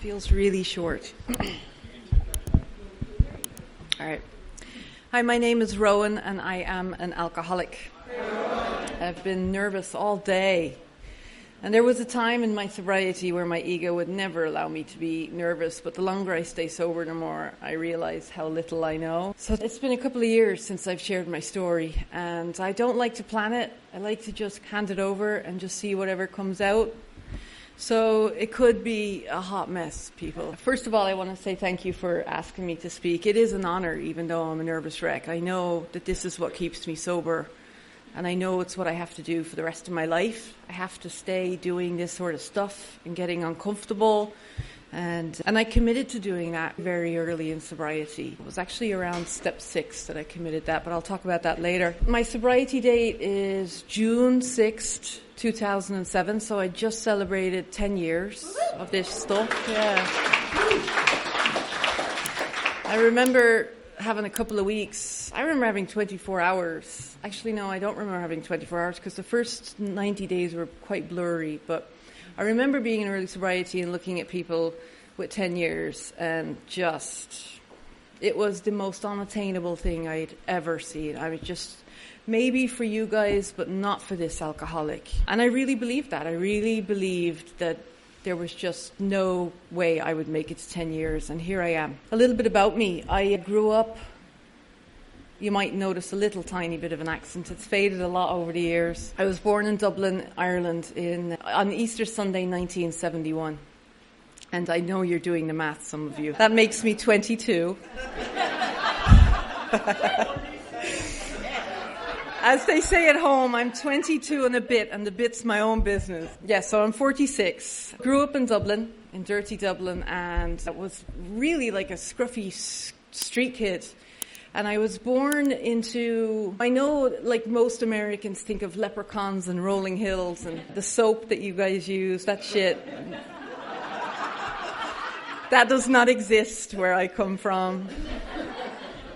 feels really short. All right. Hi, my name is Rowan, and I am an alcoholic. I've been nervous all day. And there was a time in my sobriety where my ego would never allow me to be nervous, but the longer I stay sober, the more I realize how little I know. So it's been a couple of years since I've shared my story, and I don't like to plan it. I like to just hand it over and just see whatever comes out. So it could be a hot mess, people. First of all, I want to say thank you for asking me to speak. It is an honor, even though I'm a nervous wreck. I know that this is what keeps me sober. And I know it's what I have to do for the rest of my life. I have to stay doing this sort of stuff and getting uncomfortable. And I committed to doing that very early in sobriety. It was actually around step 6 that I committed that, but I'll talk about that later. My sobriety date is June 6th, 2007, so I just celebrated 10 years of this stuff. Yeah. I remember having a couple of weeks. I remember having 24 hours. Actually, no, I don't remember having 24 hours because the first 90 days were quite blurry. But I remember being in early sobriety and looking at people with 10 years and it was the most unattainable thing I'd ever seen. I was just, maybe for you guys, but not for this alcoholic. And I really believed that. I really believed that there was just no way I would make it to 10 years, and here I am. A little bit about me. I grew up, you might notice a little tiny bit of an accent. It's faded a lot over the years. I was born in Dublin, Ireland, on Easter Sunday, 1971. And I know you're doing the math, some of you. That makes me 22. As they say at home, I'm 22 and a bit, and the bit's my own business. Yeah, so I'm 46. Grew up in Dublin, in dirty Dublin, and I was really like a scruffy street kid. And I was born into, I know like most Americans think of leprechauns and rolling hills and the soap that you guys use, that shit. That does not exist where I come from.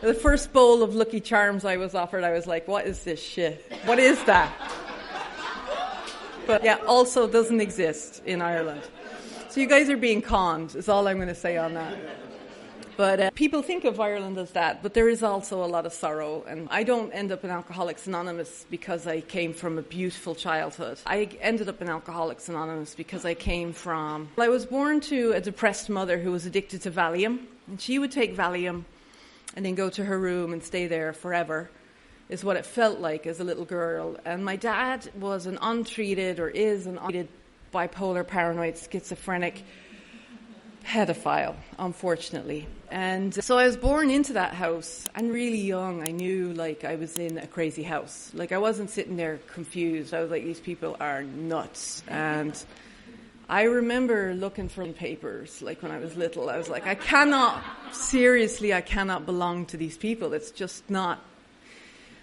The first bowl of Lucky Charms I was offered, I was like, what is this shit? What is that? But yeah, also doesn't exist in Ireland. So you guys are being conned, is all I'm going to say on that. But people think of Ireland as that, but there is also a lot of sorrow. And I don't end up in Alcoholics Anonymous because I came from a beautiful childhood. I ended up in Alcoholics Anonymous because I was born to a depressed mother who was addicted to Valium. And she would take Valium and then go to her room and stay there forever, is what it felt like as a little girl. And my dad was is an untreated bipolar, paranoid, schizophrenic pedophile, unfortunately. And so I was born into that house, and really young, I knew like I was in a crazy house. Like I wasn't sitting there confused. I was like, these people are nuts. And I remember looking for papers, like when I was little. I was like, I cannot belong to these people. It's just not,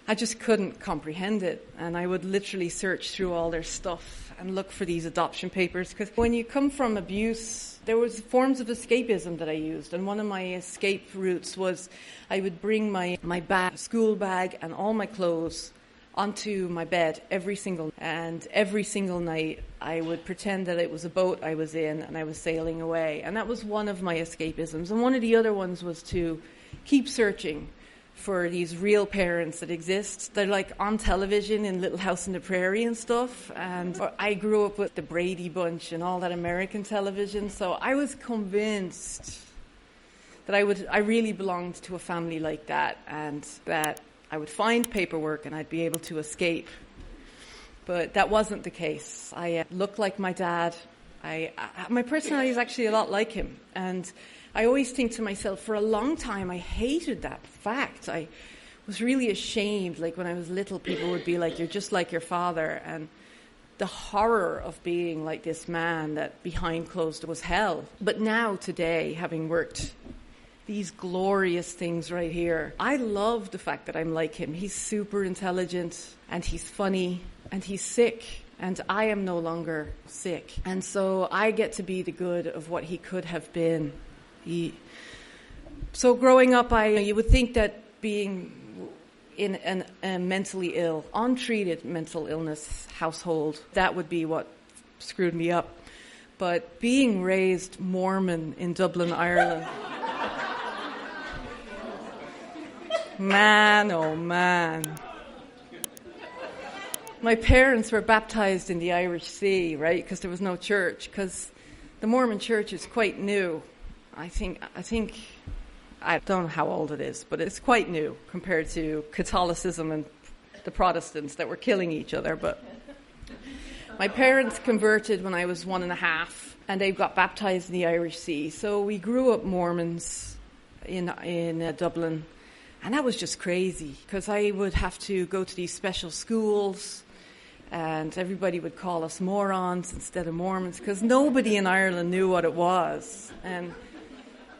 I just couldn't comprehend it. And I would literally search through all their stuff and look for these adoption papers. Because when you come from abuse, there was forms of escapism that I used. And one of my escape routes was I would bring my school bag and all my clothes onto my bed every single night. I would pretend that it was a boat I was in and I was sailing away. And that was one of my escapisms. And one of the other ones was to keep searching for these real parents that exist. They're like on television in Little House on the Prairie and stuff. And I grew up with the Brady Bunch and all that American television. So I was convinced that I really belonged to a family like that, and that I would find paperwork and I'd be able to escape. But that wasn't the case. I looked like my dad. My personality is actually a lot like him. And I always think to myself, for a long time, I hated that fact. I was really ashamed. Like when I was little, people would be like, you're just like your father. And the horror of being like this man that behind closed was hell. But now, today, having worked these glorious things right here, I love the fact that I'm like him. He's super intelligent, and he's funny, and he's sick, and I am no longer sick. And so I get to be the good of what he could have been. So growing up, you would think that being in a mentally ill, untreated mental illness household, that would be what screwed me up. But being raised Mormon in Dublin, Ireland, man, oh man. My parents were baptized in the Irish Sea, right, because there was no church, because the Mormon church is quite new. I think, I don't know how old it is, but it's quite new compared to Catholicism and the Protestants that were killing each other. But my parents converted when I was 1.5, and they got baptized in the Irish Sea. So we grew up Mormons in Dublin, and that was just crazy, because I would have to go to these special schools, and everybody would call us morons instead of Mormons, because nobody in Ireland knew what it was. And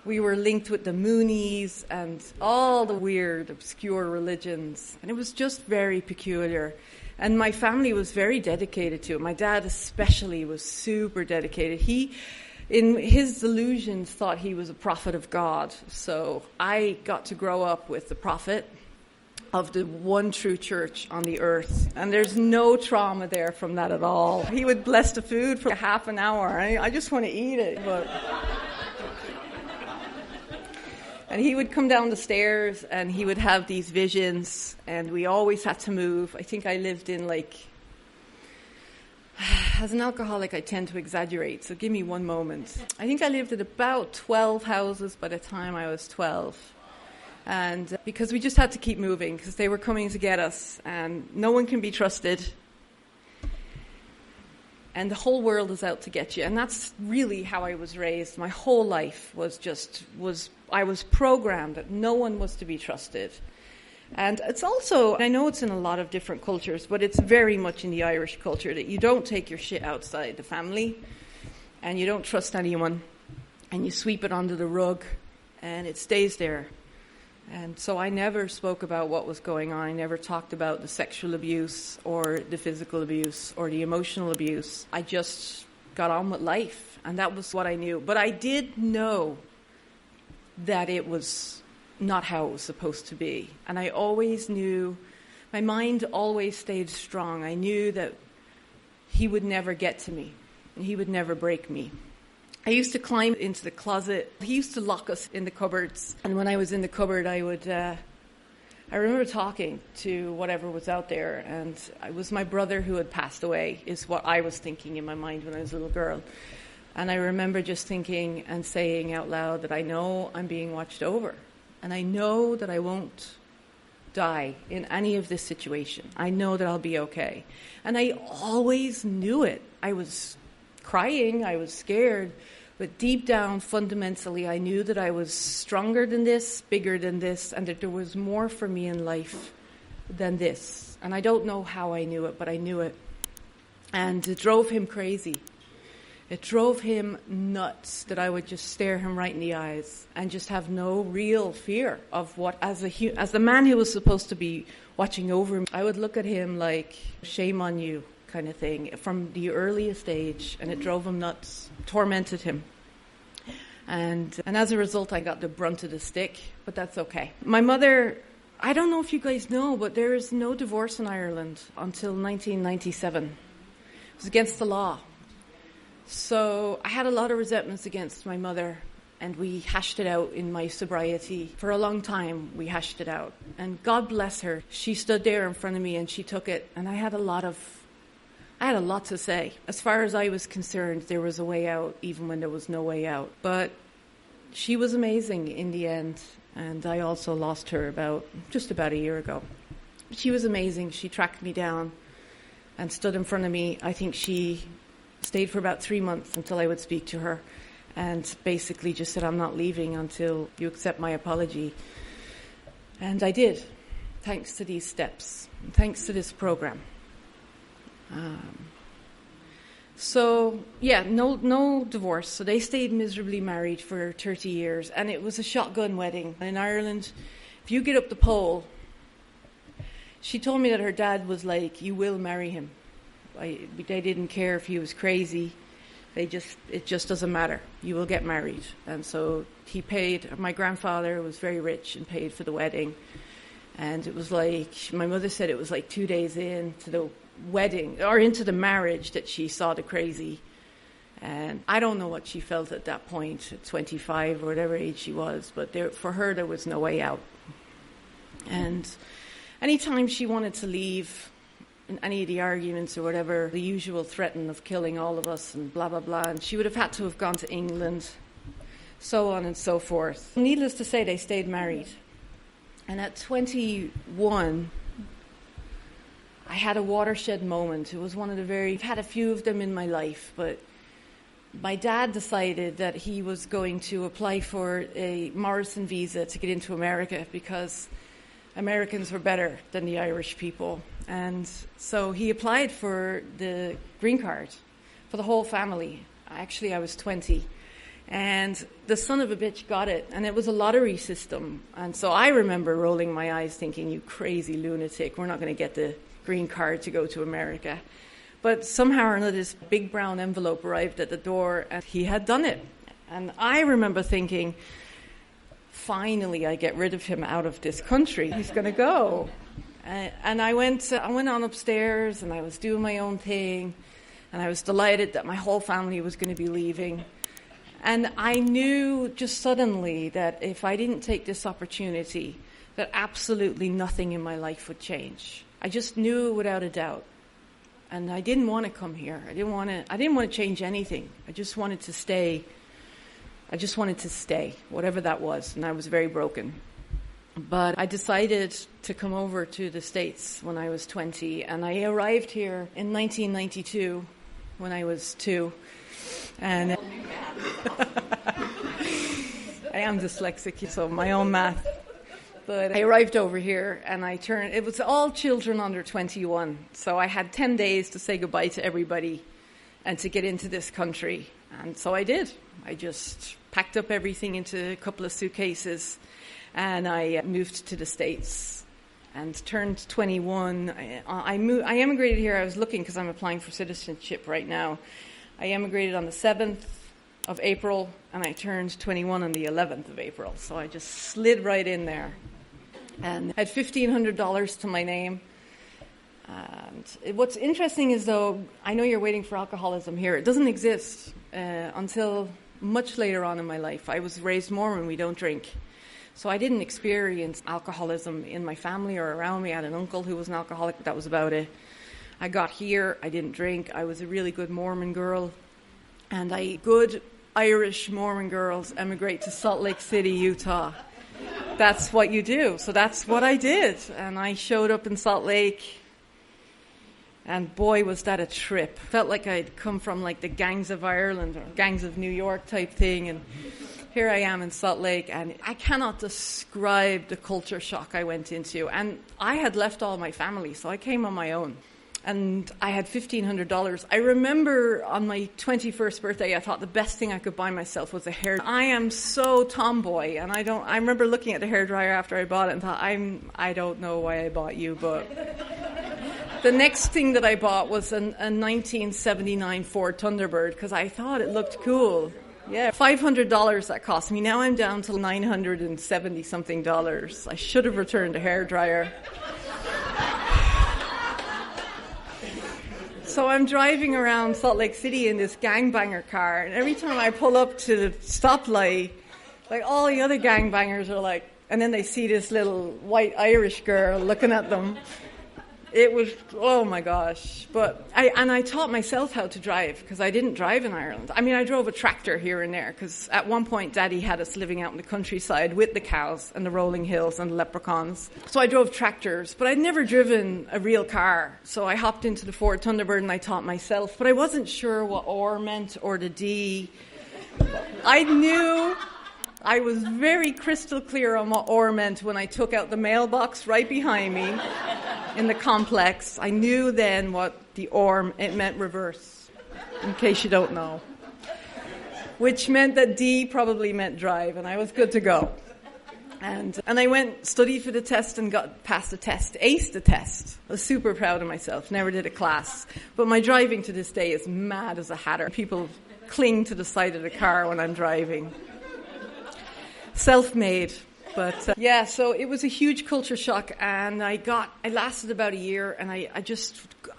we were linked with the Moonies and all the weird, obscure religions. And it was just very peculiar. And my family was very dedicated to it. My dad especially was super dedicated. He, in his delusions, thought he was a prophet of God. So I got to grow up with the prophet of the one true church on the earth. And there's no trauma there from that at all. He would bless the food for half an hour. I just want to eat it. And he would come down the stairs and he would have these visions, and we always had to move. I think I lived in as an alcoholic, I tend to exaggerate, so give me one moment. I think I lived in about 12 houses by the time I was 12. And because we just had to keep moving, because they were coming to get us, and no one can be trusted. And the whole world is out to get you. And that's really how I was raised. My whole life I was programmed that no one was to be trusted. And it's also, I know it's in a lot of different cultures, but it's very much in the Irish culture that you don't take your shit outside the family, and you don't trust anyone, and you sweep it under the rug, and it stays there. And so I never spoke about what was going on. I never talked about the sexual abuse or the physical abuse or the emotional abuse. I just got on with life, and that was what I knew. But I did know that it was not how it was supposed to be. And I always knew, my mind always stayed strong. I knew that he would never get to me, and he would never break me. I used to climb into the closet. He used to lock us in the cupboards. And when I was in the cupboard, I remember talking to whatever was out there. And it was my brother who had passed away, is what I was thinking in my mind when I was a little girl. And I remember just thinking and saying out loud that I know I'm being watched over. And I know that I won't die in any of this situation. I know that I'll be okay. And I always knew it. I was crying, I was scared, but deep down, fundamentally, I knew that I was stronger than this, bigger than this, and that there was more for me in life than this. And I don't know how I knew it, but I knew it. And it drove him crazy. It drove him nuts that I would just stare him right in the eyes and just have no real fear of what, as the man who was supposed to be watching over me, I would look at him like, shame on you, kind of thing, from the earliest age, and it drove him nuts, tormented him. And as a result, I got the brunt of the stick, but that's okay. My mother, I don't know if you guys know, but there is no divorce in Ireland until 1997. It was against the law. So I had a lot of resentments against my mother, and we hashed it out in my sobriety. For a long time, we hashed it out. And God bless her. She stood there in front of me and she took it, and I had a lot to say. As far as I was concerned, there was a way out, even when there was no way out. But she was amazing in the end, and I also lost her just about a year ago. She was amazing. She tracked me down and stood in front of me. I think she stayed for about 3 months until I would speak to her, and basically just said, I'm not leaving until you accept my apology. And I did, thanks to these steps, thanks to this program. No divorce. So they stayed miserably married for 30 years, and it was a shotgun wedding. In Ireland, if you get up the pole, she told me that her dad was like, you will marry him. They didn't care if he was crazy. It just doesn't matter. You will get married. And so he paid. My grandfather was very rich and paid for the wedding. And it was like, my mother said it was like 2 days into the wedding, or into the marriage, that she saw the crazy And I don't know what she felt at that point, at 25 or whatever age she was, but for her there was no way out. And anytime she wanted to leave, in any of the arguments or whatever, the usual threaten of killing all of us and blah, blah, blah, and she would have had to have gone to England, so on and so forth. Needless to say, they stayed married. And at 21, I had a watershed moment. It was one of I've had a few of them in my life, but my dad decided that he was going to apply for a Morrison visa to get into America because Americans were better than the Irish people. And so he applied for the green card for the whole family. Actually, I was 20. And the son of a bitch got it, and it was a lottery system. And so I remember rolling my eyes thinking, you crazy lunatic, we're not going to get the green card to go to America. But somehow or another, this big brown envelope arrived at the door, and he had done it. And I remember thinking, finally, I get rid of him out of this country. He's going to go. And I went on upstairs, and I was doing my own thing, and I was delighted that my whole family was going to be leaving. And I knew just suddenly that if I didn't take this opportunity, that absolutely nothing in my life would change. I just knew it without a doubt. And I didn't want to come here. I didn't want to change anything. I just wanted to stay. Whatever that was. And I was very broken. But I decided to come over to the States when I was 20. And I arrived here in 1992 when I was 2. And I am dyslexic, so my own math. But I arrived over here and it was all children under 21. So I had 10 days to say goodbye to everybody and to get into this country. And so I did. I just packed up everything into a couple of suitcases and I moved to the States and turned 21. I emigrated here. I was looking because I'm applying for citizenship right now. I emigrated on the 7th of April and I turned 21 on the 11th of April. So I just slid right in there. And I had $1,500 to my name. And what's interesting is, though, I know you're waiting for alcoholism here. It doesn't exist until much later on in my life. I was raised Mormon. We don't drink. So I didn't experience alcoholism in my family or around me. I had an uncle who was an alcoholic, but that was about it. I got here. I didn't drink. I was a really good Mormon girl. And good Irish Mormon girls emigrate to Salt Lake City, Utah. That's what you do. So that's what I did. And I showed up in Salt Lake. And boy, was that a trip. Felt like I'd come from like the gangs of Ireland or gangs of New York type thing. And here I am in Salt Lake. And I cannot describe the culture shock I went into. And I had left all my family, so I came on my own. And I had $1,500. I remember on my 21st birthday, I thought the best thing I could buy myself was a hair. I am so tomboy, and I remember looking at the hairdryer after I bought it and thought, I don't know why I bought you, but the next thing that I bought was a 1979 Ford Thunderbird because I thought it looked cool. Yeah, $500 that cost me. Now I'm down to $970 something. I should have returned the hairdryer. So I'm driving around Salt Lake City in this gangbanger car, and every time I pull up to the stoplight, like all the other gangbangers are like, and then they see this little white Irish girl looking at them. It was, oh my gosh. But I taught myself how to drive because I didn't drive in Ireland. I mean, I drove a tractor here and there because at one point Daddy had us living out in the countryside with the cows and the rolling hills and the leprechauns. So I drove tractors, but I'd never driven a real car. So I hopped into the Ford Thunderbird and I taught myself, but I wasn't sure what or meant or the D. I knew I was very crystal clear on what or meant when I took out the mailbox right behind me in the complex. I knew then what the or, it meant reverse, in case you don't know. Which meant that D probably meant drive, and I was good to go. And I studied for the test and got past the test, aced the test. I was super proud of myself, never did a class. But my driving to this day is mad as a hatter. People cling to the side of the car when I'm driving. Self-made. But yeah, so it was a huge culture shock, and I lasted about a year, and I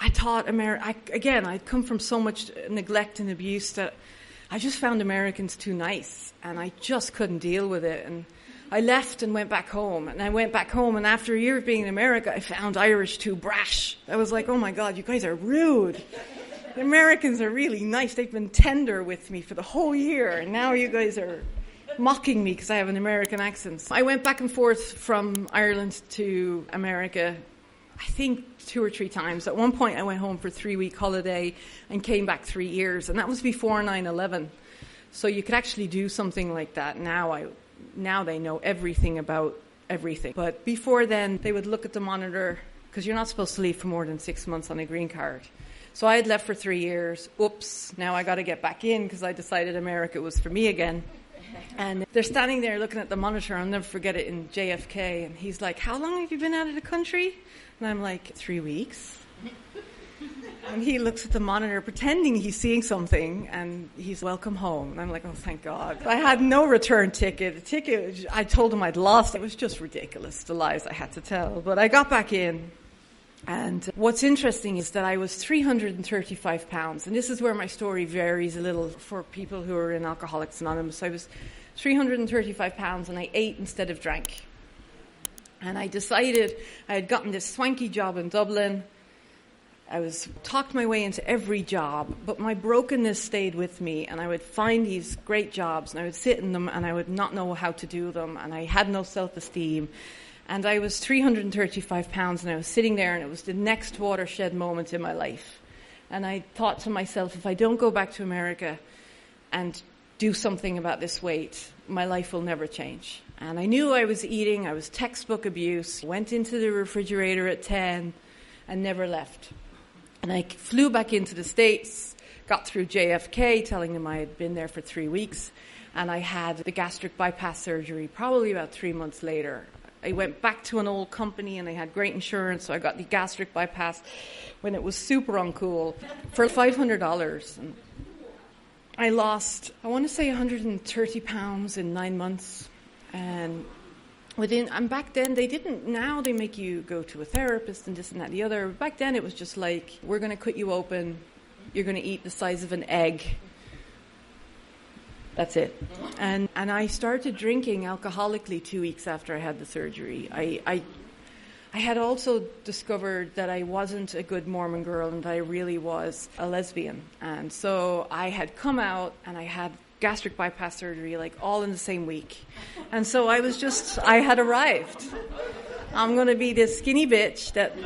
thought I'd come from so much neglect and abuse that I just found Americans too nice, and I just couldn't deal with it. And I left and went back home, and after a year of being in America, I found Irish too brash. I was like, oh my God, you guys are rude. The Americans are really nice. They've been tender with me for the whole year, and now you guys are mocking me because I have an American accent. I went back and forth from Ireland to America, I think 2 or 3 times. At one point I went home for a 3-week holiday and came back 3 years, and that was before 9/11. So you could actually do something like that. Now they know everything about everything. But before then, they would look at the monitor, because you're not supposed to leave for more than 6 months on a green card. So I had left for 3 years. Oops, now I got to get back in because I decided America was for me again. And they're standing there looking at the monitor. I'll never forget it, in JFK. And he's like, how long have you been out of the country? And I'm like, 3 weeks. And he looks at the monitor, pretending he's seeing something, and he's welcome home. And I'm like, oh, thank God. I had no return ticket. The ticket, I told him I'd lost. It was just ridiculous, the lies I had to tell. But I got back in. And what's interesting is that I was 335 pounds. And this is where my story varies a little for people who are in Alcoholics Anonymous. I was 335 pounds, and I ate instead of drank. And I decided I had gotten this swanky job in Dublin. I talked my way into every job, but my brokenness stayed with me, and I would find these great jobs, and I would sit in them, and I would not know how to do them, and I had no self-esteem. And I was 335 pounds, and I was sitting there, and it was the next watershed moment in my life. And I thought to myself, if I don't go back to America and do something about this weight, my life will never change. And I knew I was textbook abuse, went into the refrigerator at 10 and never left. And I flew back into the States, got through JFK, telling them I had been there for 3 weeks, and I had the gastric bypass surgery probably about 3 months later. I went back to an old company, and they had great insurance, so I got the gastric bypass when it was super uncool for $500. And I lost, I want to say 130 pounds in 9 months. And back then now they make you go to a therapist and this and that and the other. Back then it was just like, we're going to cut you open, you're going to eat the size of an egg. That's it. And I started drinking alcoholically 2 weeks after I had the surgery. I had also discovered that I wasn't a good Mormon girl, and that I really was a lesbian. And so I had come out, and I had gastric bypass surgery like all in the same week. And so I had arrived. I'm going to be this skinny bitch that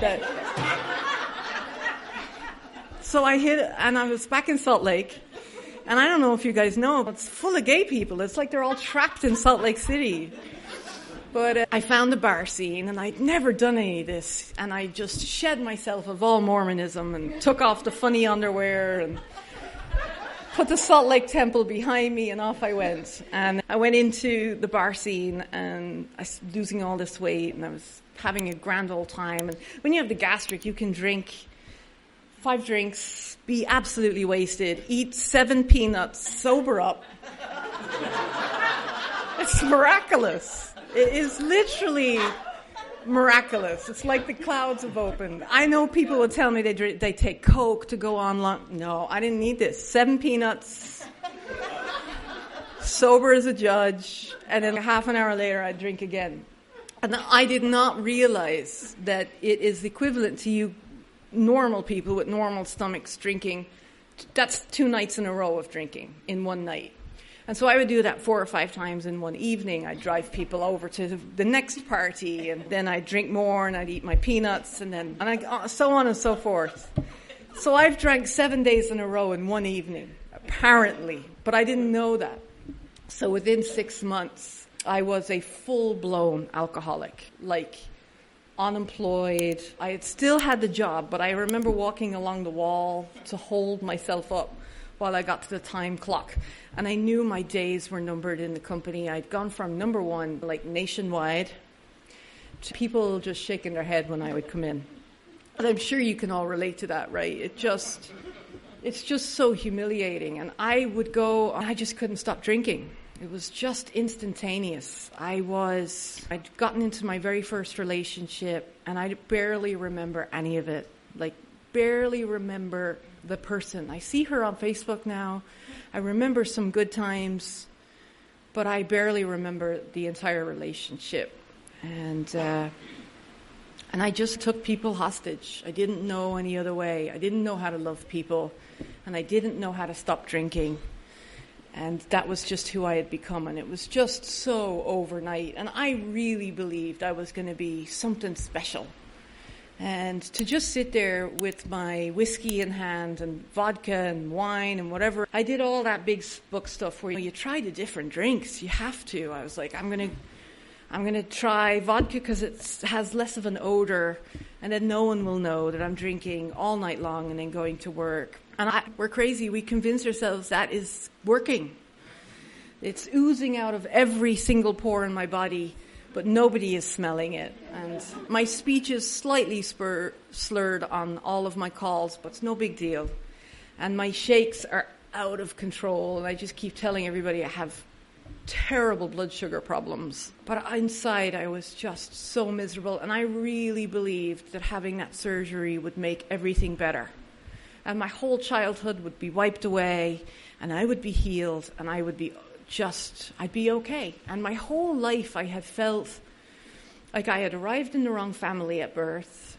So I was back in Salt Lake. And I don't know if you guys know, but it's full of gay people. It's like they're all trapped in Salt Lake City. But I found the bar scene, and I'd never done any of this. And I just shed myself of all Mormonism and took off the funny underwear and put the Salt Lake Temple behind me, and off I went. And I went into the bar scene, and I was losing all this weight, and I was having a grand old time. And when you have the gastric, you can drink 5 drinks, be absolutely wasted, eat 7 peanuts, sober up. It's miraculous. It is literally miraculous. It's like the clouds have opened. I know people would tell me they take Coke to go on lunch. No, I didn't need this. 7 peanuts, sober as a judge, and then half an hour later I'd drink again. And I did not realize that it is equivalent to you normal people with normal stomachs drinking. That's 2 nights in a row of drinking in one night. And so I would do that 4 or 5 times in one evening. I'd drive people over to the next party, and then I'd drink more, and I'd eat my peanuts, and so on and so forth. So I've drank 7 days in a row in one evening, apparently, but I didn't know that. So within 6 months, I was a full-blown alcoholic, like unemployed. I had still had the job, but I remember walking along the wall to hold myself up while I got to the time clock. And I knew my days were numbered in the company. I'd gone from number 1, like nationwide, to people just shaking their head when I would come in. And I'm sure you can all relate to that, right? It's just so humiliating. And I would go, I just couldn't stop drinking. It was just instantaneous. I'd gotten into my very first relationship, and I barely remember any of it. Like, barely remember the person. I see her on Facebook now. I remember some good times, but I barely remember the entire relationship. And I just took people hostage. I didn't know any other way. I didn't know how to love people, and I didn't know how to stop drinking. And that was just who I had become, and it was just so overnight. And I really believed I was going to be something special. And to just sit there with my whiskey in hand and vodka and wine and whatever, I did all that big book stuff where you try the different drinks. You have to. I was like, I'm going to try vodka because it has less of an odor, and then no one will know that I'm drinking all night long and then going to work. And we're crazy. We convince ourselves that is working. It's oozing out of every single pore in my body, but nobody is smelling it. And my speech is slightly slurred on all of my calls, but it's no big deal. And my shakes are out of control, and I just keep telling everybody I have terrible blood sugar problems. But inside I was just so miserable, and I really believed that having that surgery would make everything better. And my whole childhood would be wiped away, and I would be healed, and I'd be okay. And my whole life I had felt like I had arrived in the wrong family at birth.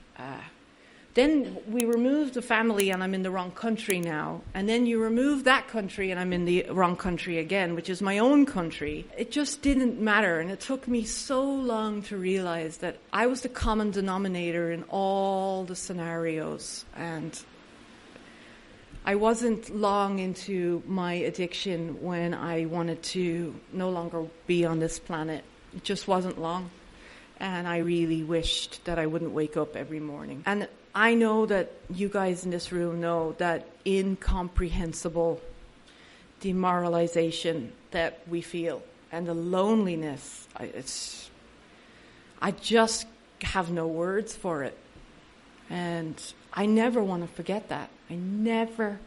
Then we removed the family and I'm in the wrong country now. And then you remove that country and I'm in the wrong country again, which is my own country. It just didn't matter. And it took me so long to realize that I was the common denominator in all the scenarios. And I wasn't long into my addiction when I wanted to no longer be on this planet. It just wasn't long. And I really wished that I wouldn't wake up every morning. And I know that you guys in this room know that incomprehensible demoralization that we feel and the loneliness, I just have no words for it. And I never want to forget that. I never,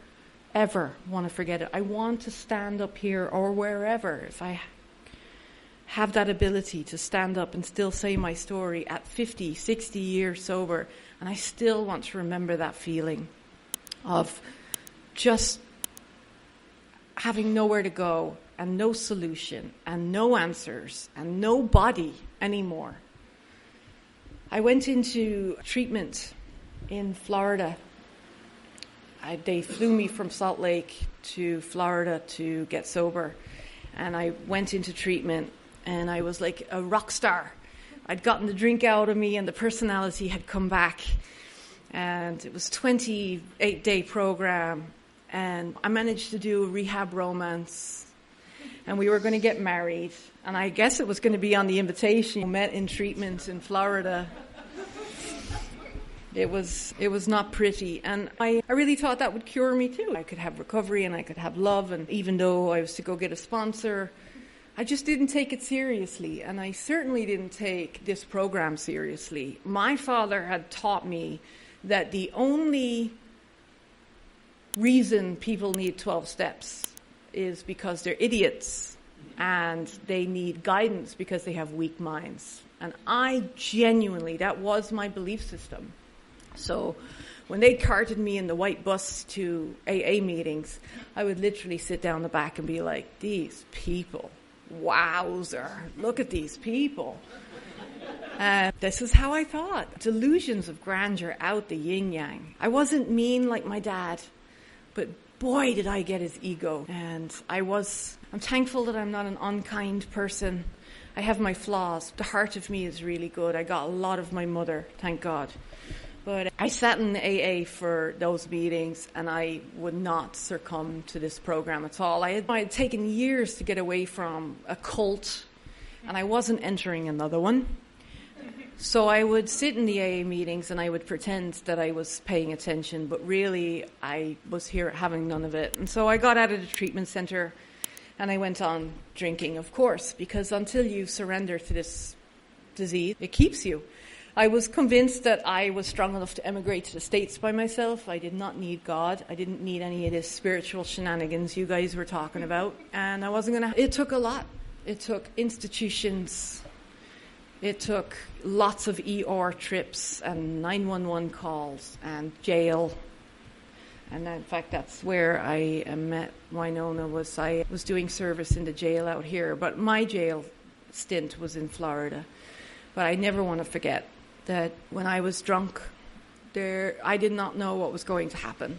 ever want to forget it. I want to stand up here or wherever, if I have that ability to stand up and still say my story at 50, 60 years sober, and I still want to remember that feeling of just having nowhere to go and no solution and no answers and no body anymore. I went into treatment in Florida. They flew me from Salt Lake to Florida to get sober, and I went into treatment, and I was like a rock star. I'd gotten the drink out of me, and the personality had come back, and it was a 28-day program, and I managed to do a rehab romance, and we were going to get married, and I guess it was going to be on the invitation. We met in treatment in Florida. It was not pretty, and I really thought that would cure me too. I could have recovery and I could have love, and even though I was to go get a sponsor, I just didn't take it seriously, and I certainly didn't take this program seriously. My father had taught me that the only reason people need 12 steps is because they're idiots, and they need guidance because they have weak minds. And that was my belief system. So when they carted me in the white bus to AA meetings, I would literally sit down the back and be like, these people, wowzer, look at these people. This is how I thought. Delusions of grandeur out the yin-yang. I wasn't mean like my dad, but boy, did I get his ego. And I'm thankful that I'm not an unkind person. I have my flaws. The heart of me is really good. I got a lot of my mother, thank God. But I sat in AA for those meetings, and I would not succumb to this program at all. I had taken years to get away from a cult, and I wasn't entering another one. So I would sit in the AA meetings, and I would pretend that I was paying attention, but really I was here having none of it. And so I got out of the treatment center, and I went on drinking, of course, because until you surrender to this disease, it keeps you. I was convinced that I was strong enough to emigrate to the States by myself. I did not need God. I didn't need any of this spiritual shenanigans you guys were talking about. And I wasn't going to... It took a lot. It took institutions. It took lots of ER trips and 911 calls and jail. And in fact, that's where I met Winona. I was doing service in the jail out here. But my jail stint was in Florida. But I never want to forget that when I was drunk, I did not know what was going to happen.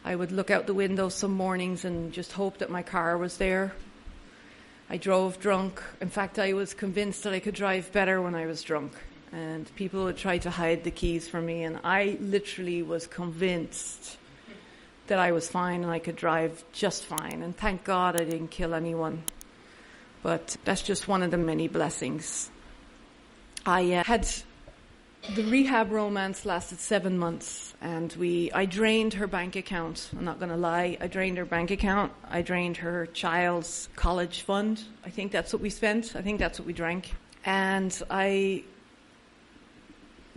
I would look out the window some mornings and just hope that my car was there. I drove drunk. In fact, I was convinced that I could drive better when I was drunk. And people would try to hide the keys from me. And I literally was convinced that I was fine and I could drive just fine. And thank God I didn't kill anyone. But that's just one of the many blessings. I had... The rehab romance lasted 7 months, and I drained her bank account. I'm not going to lie. I drained her bank account. I drained her child's college fund. I think that's what we spent. I think that's what we drank. And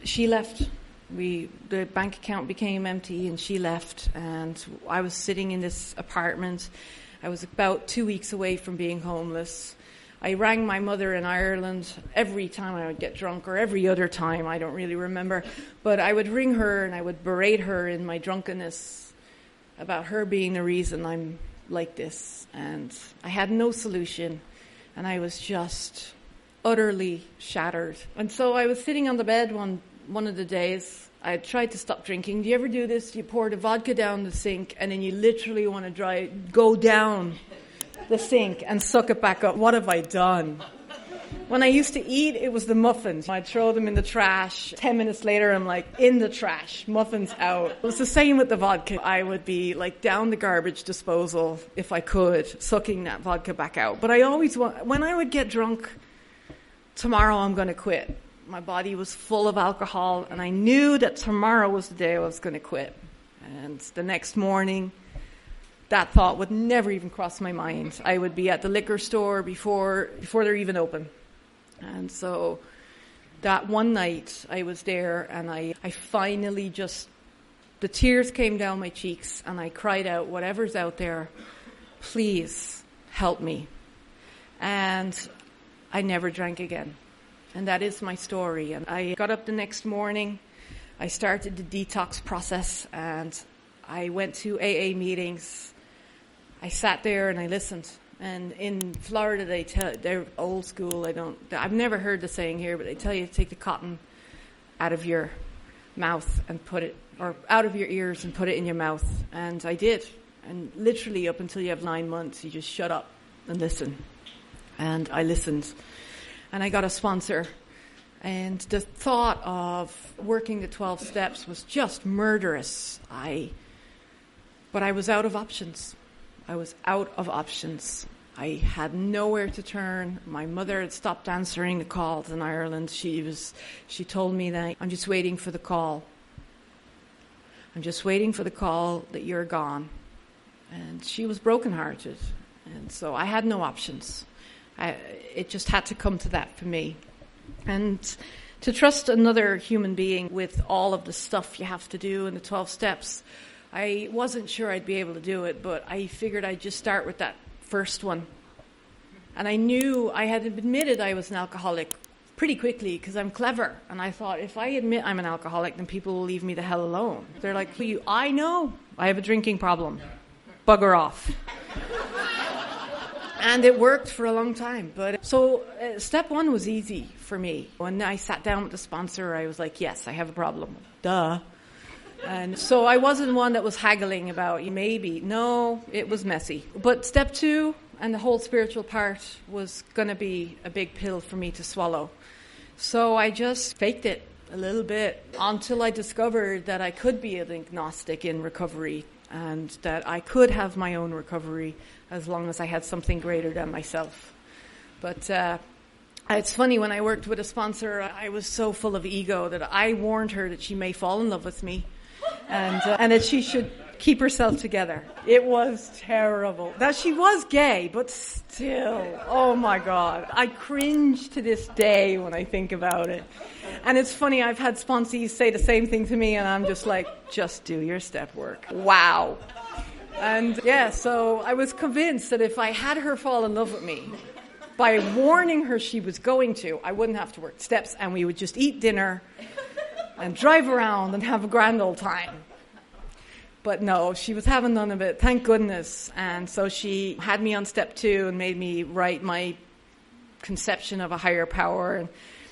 she left. The bank account became empty, and she left. And I was sitting in this apartment. I was about 2 weeks away from being homeless. I rang my mother in Ireland every time I would get drunk, or every other time, I don't really remember. But I would ring her and I would berate her in my drunkenness about her being the reason I'm like this. And I had no solution, and I was just utterly shattered. And so I was sitting on the bed one of the days. I had tried to stop drinking. Do you ever do this? You pour the vodka down the sink, and then you literally want to go down the sink and suck it back up. What have I done? When I used to eat, it was the muffins. I'd throw them in the trash. 10 minutes later, I'm like, in the trash, muffins out. It was the same with the vodka. I would be like down the garbage disposal, if I could, sucking that vodka back out. But I always when I would get drunk, tomorrow I'm going to quit. My body was full of alcohol, and I knew that tomorrow was the day I was going to quit. And the next morning, that thought would never even cross my mind. I would be at the liquor store before they're even open. And so that one night I was there, and I finally the tears came down my cheeks, and I cried out, whatever's out there, please help me. And I never drank again. And that is my story. And I got up the next morning, I started the detox process, and I went to AA meetings. I sat there and I listened. And in Florida, they're old school. I've never heard the saying here, but they tell you to take the cotton out of your mouth and or out of your ears and put it in your mouth. And I did. And literally up until you have 9 months, you just shut up and listen. And I listened. And I got a sponsor. And the thought of working the 12 steps was just murderous. But I was out of options. I was out of options. I had nowhere to turn. My mother had stopped answering the calls in Ireland. She told me that I'm just waiting for the call. I'm just waiting for the call that you're gone. And she was brokenhearted. And so I had no options. It just had to come to that for me. And to trust another human being with all of the stuff you have to do in the 12 steps, I wasn't sure I'd be able to do it, but I figured I'd just start with that first one. And I knew I had admitted I was an alcoholic pretty quickly because I'm clever. And I thought, if I admit I'm an alcoholic, then people will leave me the hell alone. They're like, I know I have a drinking problem. Bugger off. And it worked for a long time. So step one was easy for me. When I sat down with the sponsor, I was like, yes, I have a problem. Duh. And so I wasn't one that was haggling about maybe. No, it was messy. But step two and the whole spiritual part was going to be a big pill for me to swallow. So I just faked it a little bit until I discovered that I could be an agnostic in recovery and that I could have my own recovery as long as I had something greater than myself. But it's funny, when I worked with a sponsor, I was so full of ego that I warned her that she may fall in love with me and that she should keep herself together. It was terrible. That she was gay, but still, oh my God. I cringe to this day when I think about it. And it's funny, I've had sponsees say the same thing to me, and I'm just like, just do your step work. Wow. And yeah, so I was convinced that if I had her fall in love with me, by warning her she was going to, I wouldn't have to work steps, and we would just eat dinner and drive around and have a grand old time. But no, she was having none of it, thank goodness. And so she had me on step 2 and made me write my conception of a higher power. And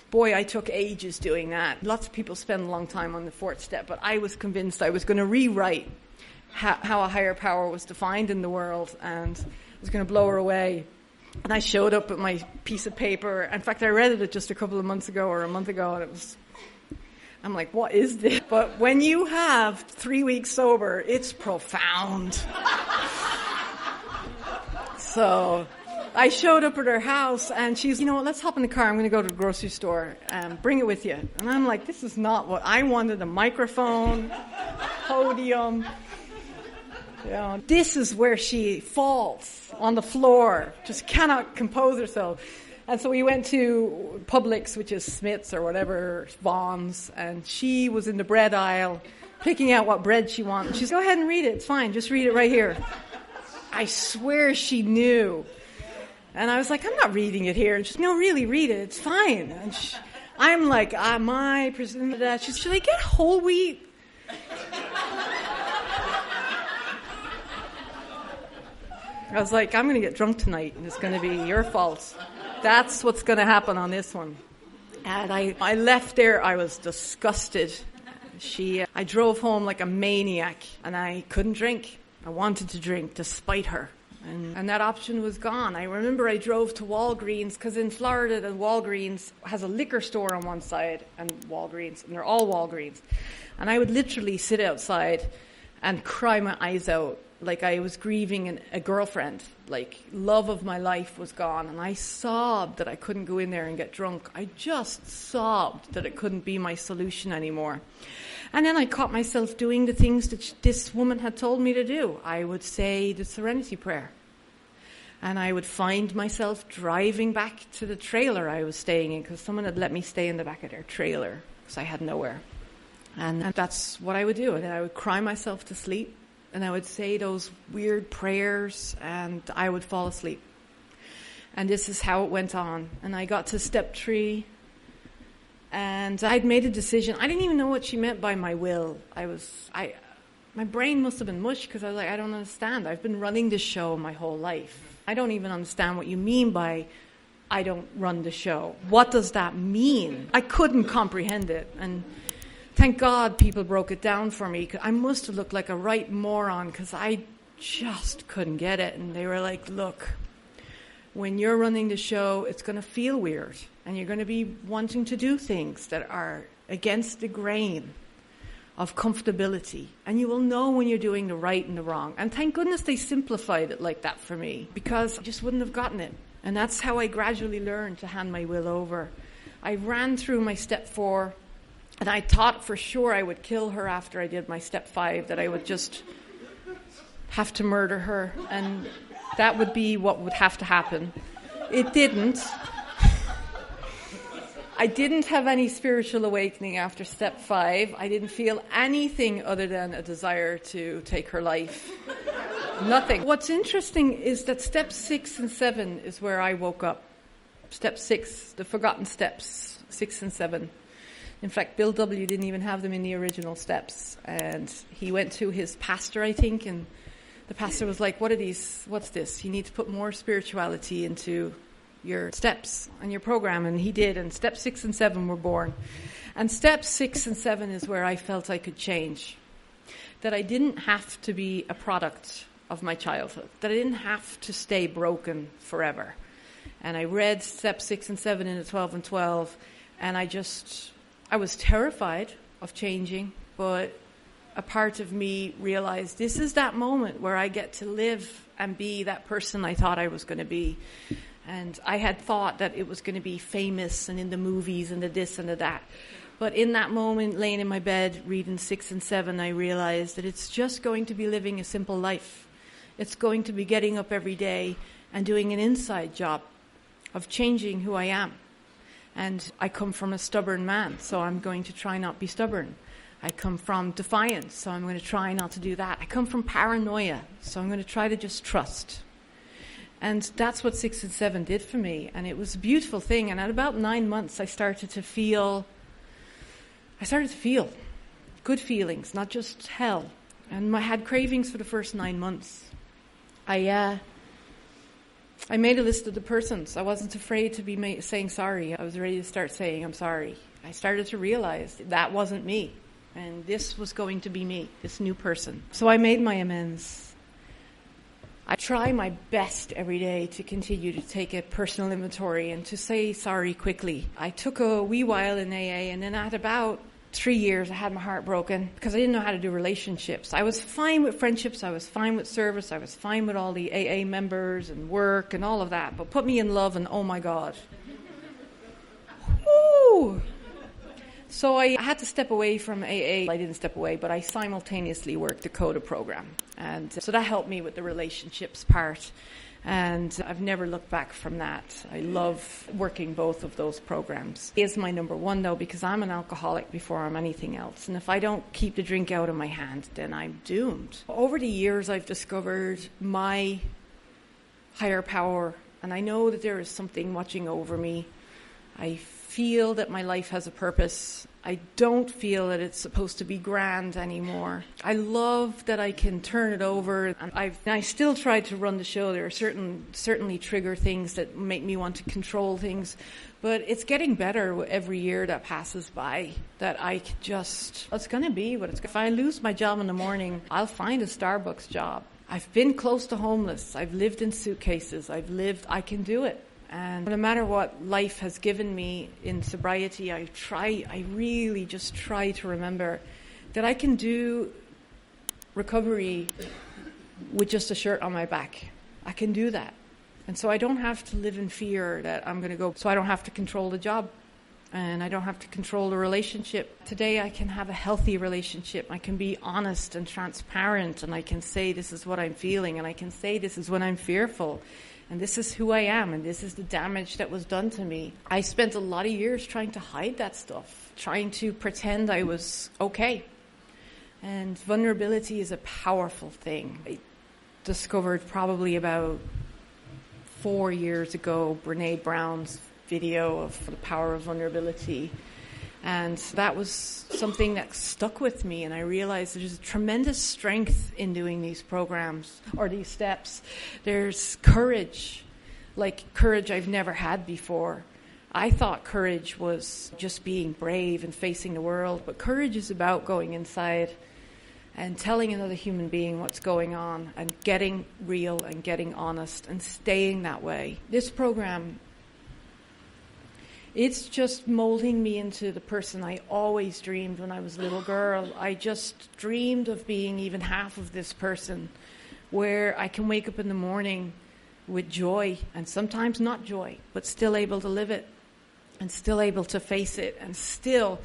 boy, I took ages doing that. Lots of people spend a long time on the 4th step, but I was convinced I was going to rewrite how a higher power was defined in the world, and I was going to blow her away. And I showed up with my piece of paper. In fact, I read it just a couple of months ago or a month ago, and I'm like, what is this? But when you have 3 weeks sober, it's profound. So I showed up at her house, and she's, you know what, let's hop in the car. I'm going to go to the grocery store. Bring it with you. And I'm like, this is not what I wanted. A microphone, podium. You know, this is where she falls on the floor, just cannot compose herself. And so we went to Publix, which is Smith's or whatever, Vaughn's, and she was in the bread aisle picking out what bread she wanted. She's, go ahead and read it. It's fine. Just read it right here. I swear she knew. And I was like, I'm not reading it here. And she's, no, really, read it. It's fine. And I'm like, am I presenting that? She's, should I get whole wheat? I was like, I'm going to get drunk tonight, and it's going to be your fault. That's what's going to happen on this one. And I left there. I was disgusted. I drove home like a maniac, and I couldn't drink. I wanted to drink despite her. And that option was gone. I remember I drove to Walgreens, because in Florida, the Walgreens has a liquor store on one side and Walgreens, and they're all Walgreens. And I would literally sit outside and cry my eyes out, like I was grieving a girlfriend, like love of my life was gone. And I sobbed that I couldn't go in there and get drunk. I just sobbed that it couldn't be my solution anymore. And then I caught myself doing the things that this woman had told me to do. I would say the Serenity Prayer. And I would find myself driving back to the trailer I was staying in, because someone had let me stay in the back of their trailer because I had nowhere. And that's what I would do. And then I would cry myself to sleep. And I would say those weird prayers, and I would fall asleep. And this is how it went on. And I got to step 3, and I'd made a decision. I didn't even know what she meant by my will. My brain must have been mush, because I was like, I don't understand. I've been running this show my whole life. I don't even understand what you mean by I don't run the show. What does that mean? I couldn't comprehend it. And thank God people broke it down for me. I must have looked like a right moron, because I just couldn't get it. And they were like, look, when you're running the show, it's going to feel weird. And you're going to be wanting to do things that are against the grain of comfortability. And you will know when you're doing the right and the wrong. And thank goodness they simplified it like that for me, because I just wouldn't have gotten it. And that's how I gradually learned to hand my will over. I ran through my step 4. And I thought for sure I would kill her after I did my step 5, that I would just have to murder her, and that would be what would have to happen. It didn't. I didn't have any spiritual awakening after step 5. I didn't feel anything other than a desire to take her life. Nothing. What's interesting is that step 6 and 7 is where I woke up. Step 6, the forgotten steps, 6 and 7. In fact, Bill W. didn't even have them in the original steps. And he went to his pastor, I think, and the pastor was like, what are these? What's this? You need to put more spirituality into your steps and your program. And he did. And step 6 and 7 were born. And step 6 and 7 is where I felt I could change. That I didn't have to be a product of my childhood. That I didn't have to stay broken forever. And I read step 6 and 7 in the 12 and 12. And I was terrified of changing, but a part of me realized this is that moment where I get to live and be that person I thought I was going to be. And I had thought that it was going to be famous and in the movies and the this and the that. But in that moment, laying in my bed, reading 6 and 7, I realized that it's just going to be living a simple life. It's going to be getting up every day and doing an inside job of changing who I am. And I come from a stubborn man, so I'm going to try not be stubborn. I come from defiance, so I'm going to try not to do that. I come from paranoia, so I'm going to try to just trust. And that's what 6 and 7 did for me. And it was a beautiful thing. And at about 9 months, I started to feel good feelings, not just hell. And I had cravings for the first 9 months. I made a list of the persons. I wasn't afraid to be saying sorry. I was ready to start saying I'm sorry. I started to realize that wasn't me. And this was going to be me, this new person. So I made my amends. I try my best every day to continue to take a personal inventory and to say sorry quickly. I took a wee while in AA, and then at about 3 years, I had my heart broken because I didn't know how to do relationships. I was fine with friendships. I was fine with service. I was fine with all the AA members and work and all of that. But put me in love and oh my God. Woo! So I had to step away from AA. I didn't step away, but I simultaneously worked the CODA program. And so that helped me with the relationships part. And I've never looked back from that. I love working both of those programs. It is my number one, though, because I'm an alcoholic before I'm anything else. And if I don't keep the drink out of my hand, then I'm doomed. Over the years, I've discovered my higher power. And I know that there is something watching over me. I feel that my life has a purpose. I don't feel that it's supposed to be grand anymore. I love that I can turn it over. And I still try to run the show. There are certainly trigger things that make me want to control things. But it's getting better every year that passes by, that I can just, it's going to be what it's going to be. If I lose my job in the morning, I'll find a Starbucks job. I've been close to homeless. I've lived in suitcases. I can do it. And no matter what life has given me in sobriety, I really just try to remember that I can do recovery with just a shirt on my back. I can do that. And so I don't have to live in fear that I'm going to go. So I don't have to control the job. And I don't have to control the relationship. Today I can have a healthy relationship. I can be honest and transparent. And I can say this is what I'm feeling. And I can say this is when I'm fearful. And this is who I am, and this is the damage that was done to me. I spent a lot of years trying to hide that stuff, trying to pretend I was okay. And vulnerability is a powerful thing. I discovered probably about 4 years ago Brené Brown's video of the power of vulnerability. And that was something that stuck with me, and I realized there's tremendous strength in doing these programs or these steps. There's courage, like courage I've never had before. I thought courage was just being brave and facing the world, but courage is about going inside and telling another human being what's going on and getting real and getting honest and staying that way. This program, it's just molding me into the person I always dreamed when I was a little girl. I just dreamed of being even half of this person, where I can wake up in the morning with joy, and sometimes not joy, but still able to live it, and still able to face it. And still,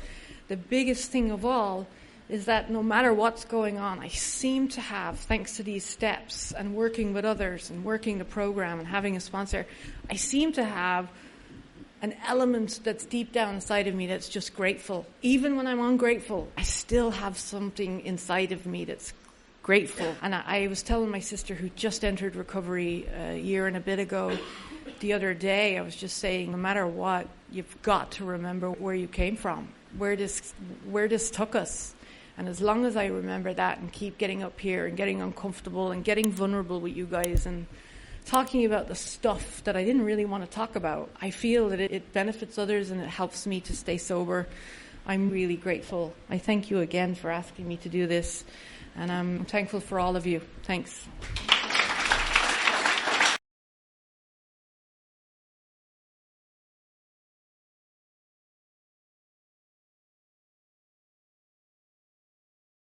the biggest thing of all is that no matter what's going on, I seem to have, thanks to these steps and working with others and working the program and having a sponsor, I seem to have an element that's deep down inside of me that's just grateful. Even when I'm ungrateful, I still have something inside of me that's grateful. And I was telling my sister, who just entered recovery a year and a bit ago, the other day, I was just saying, no matter what, you've got to remember where you came from, where this took us. And as long as I remember that and keep getting up here and getting uncomfortable and getting vulnerable with you guys and talking about the stuff that I didn't really want to talk about, I feel that it benefits others and it helps me to stay sober. I'm really grateful. I thank you again for asking me to do this, and I'm thankful for all of you. Thanks.